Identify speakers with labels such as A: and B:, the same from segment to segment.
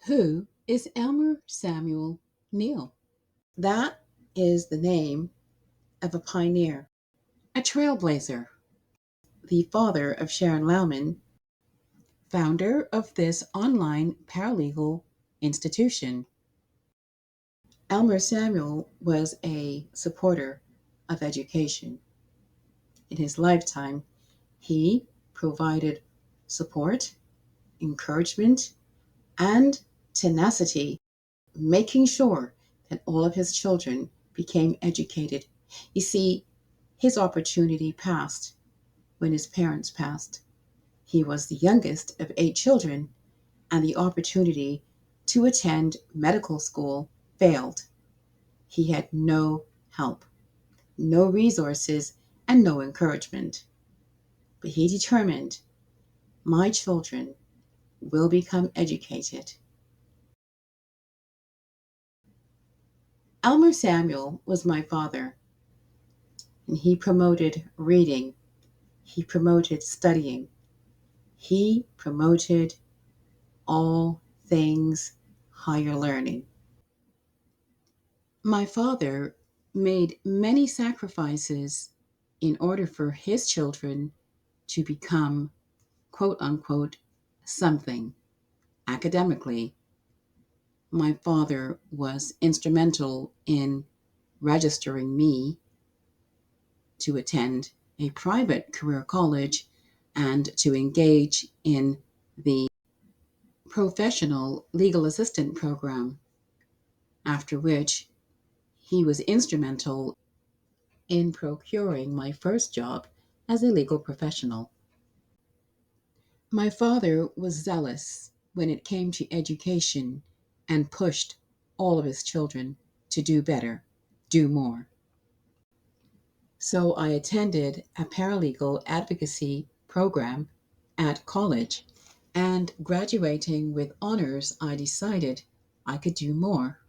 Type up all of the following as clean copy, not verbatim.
A: Who is Elmer Samuel Neal? That is the name of a pioneer, a trailblazer, the father of Sharon Lauman, founder of this online paralegal institution. Elmer Samuel was a supporter of education. In his lifetime, he provided support, encouragement, and tenacity, making sure that all of his children became educated. You see, his opportunity passed when his parents passed. He was the youngest of eight children, and the opportunity to attend medical school failed. He had no help, no resources, and no encouragement. But he determined, my children will become educated. Elmer Samuel was my father, and he promoted reading, he promoted studying, he promoted all things higher learning. My father made many sacrifices in order for his children to become, quote unquote, something academically. My father was instrumental in registering me to attend a private career college and to engage in the professional legal assistant program, after which he was instrumental in procuring my first job as a legal professional. My father was zealous when it came to education and pushed all of his children to do better, do more. So I attended a paralegal advocacy program at college, and graduating with honors, I decided I could do more.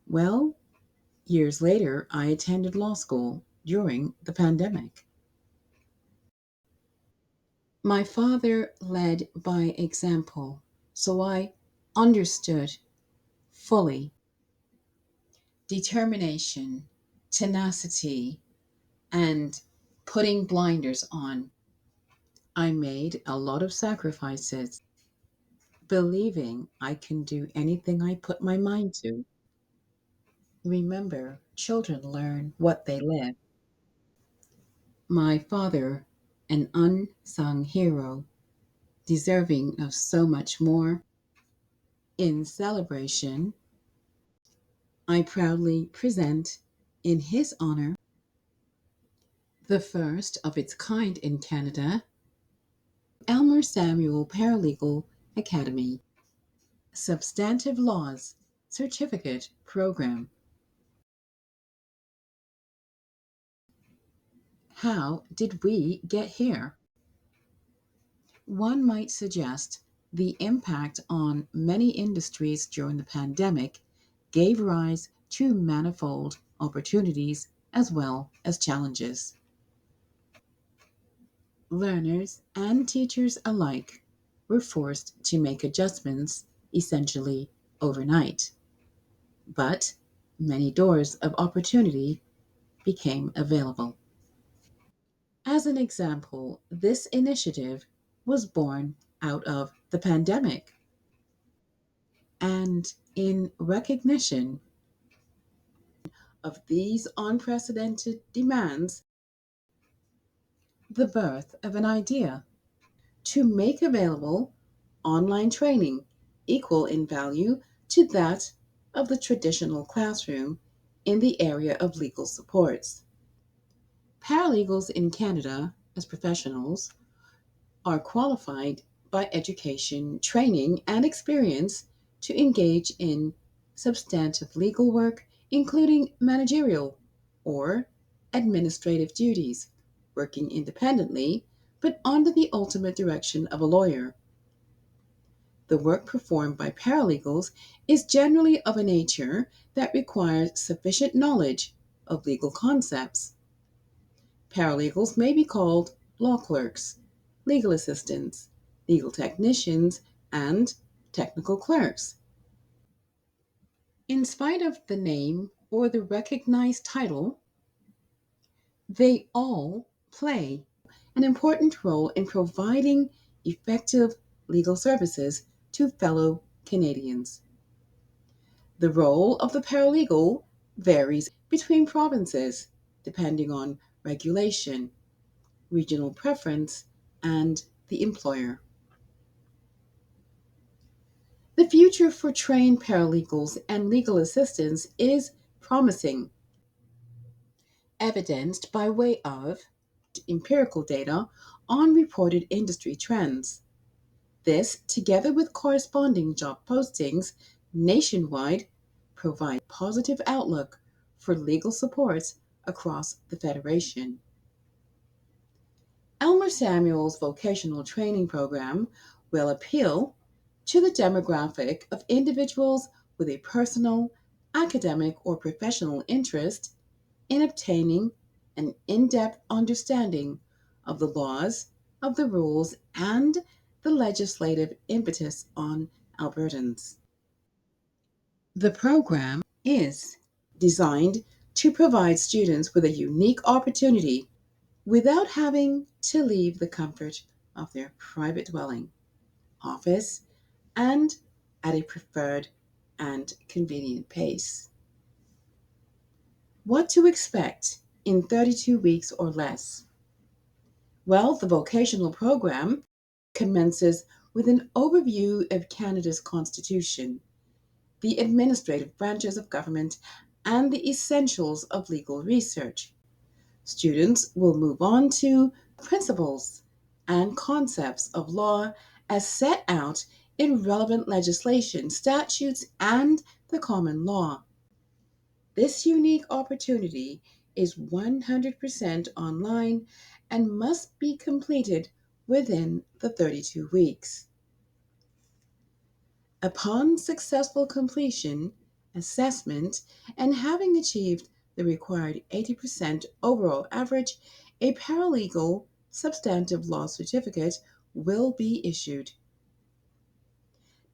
A: Well, years later, I attended law school during the pandemic. My father led by example, so I understood fully determination, tenacity, and putting blinders on. I made a lot of sacrifices, believing I can do anything I put my mind to. Remember, children learn what they live. My father, an unsung hero, deserving of so much more. In celebration, I proudly present, in his honor, the first of its kind in Canada, Elmer Samuel Paralegal Academy Substantive Laws Certificate Program. How did we get here? One might suggest the impact on many industries during the pandemic gave rise to manifold opportunities as well as challenges. Learners and teachers alike were forced to make adjustments essentially overnight, but many doors of opportunity became available. As an example, this initiative was born out of the pandemic, and in recognition of these unprecedented demands, the birth of an idea to make available online training equal in value to that of the traditional classroom in the area of legal supports. Paralegals in Canada, as professionals, are qualified by education, training, and experience to engage in substantive legal work, including managerial or administrative duties, working independently but under the ultimate direction of a lawyer. The work performed by paralegals is generally of a nature that requires sufficient knowledge of legal concepts. Paralegals may be called law clerks, legal assistants, legal technicians, and technical clerks. In spite of the name or the recognized title, they all play an important role in providing effective legal services to fellow Canadians. The role of the paralegal varies between provinces depending on regulation, regional preference, and the employer. The future for trained paralegals and legal assistants is promising, evidenced by way of empirical data on reported industry trends. This, together with corresponding job postings nationwide, provide positive outlook for legal supports across the Federation. Elmer Samuel's vocational training program will appeal to the demographic of individuals with a personal, academic, or professional interest in obtaining an in depth understanding of the laws, of the rules, and the legislative impetus on Albertans. The program is designed to provide students with a unique opportunity without having to leave the comfort of their private dwelling, office, and at a preferred and convenient pace. What to expect in 32 weeks or less? Well, the vocational program commences with an overview of Canada's Constitution, the administrative branches of government, and the essentials of legal research. Students will move on to principles and concepts of law as set out in relevant legislation, statutes, and the common law. This unique opportunity is 100% online and must be completed within the 32 weeks. Upon successful completion, assessment, and having achieved the required 80% overall average, a paralegal substantive law certificate will be issued.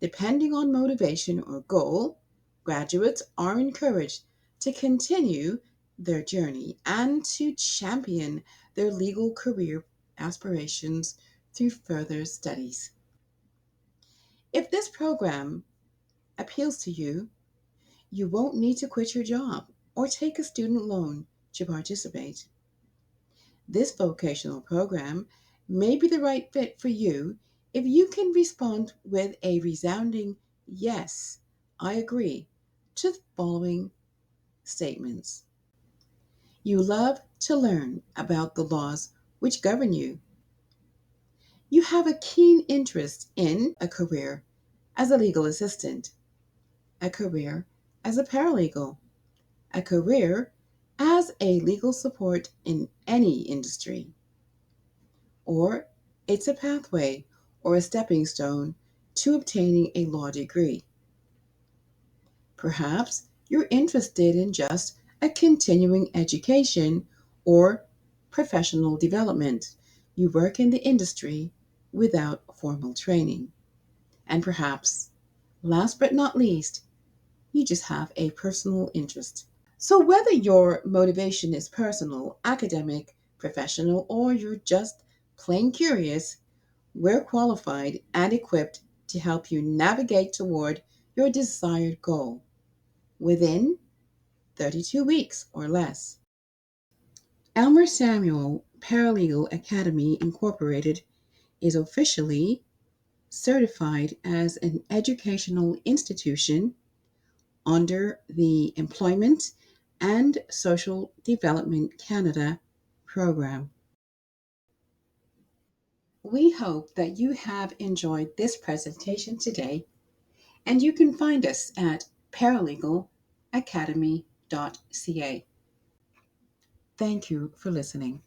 A: Depending on motivation or goal, graduates are encouraged to continue their journey and to champion their legal career aspirations through further studies. If this program appeals to you, you won't need to quit your job or take a student loan to participate. This vocational program may be the right fit for you if you can respond with a resounding yes, I agree to the following statements. You love to learn about the laws which govern you. You have a keen interest in a career as a legal assistant, a career as a paralegal, a career as a legal support in any industry, or it's a pathway or a stepping stone to obtaining a law degree. Perhaps you're interested in just a continuing education or professional development. You work in the industry without formal training. And perhaps, last but not least, you just have a personal interest. So, whether your motivation is personal, academic, professional, or you're just plain curious, we're qualified and equipped to help you navigate toward your desired goal within 32 weeks or less. Elmer Samuel Paralegal Academy Incorporated is officially certified as an educational institution under the Employment and Social Development Canada program. We hope that you have enjoyed this presentation today, and you can find us at paralegalacademy.ca. Thank you for listening.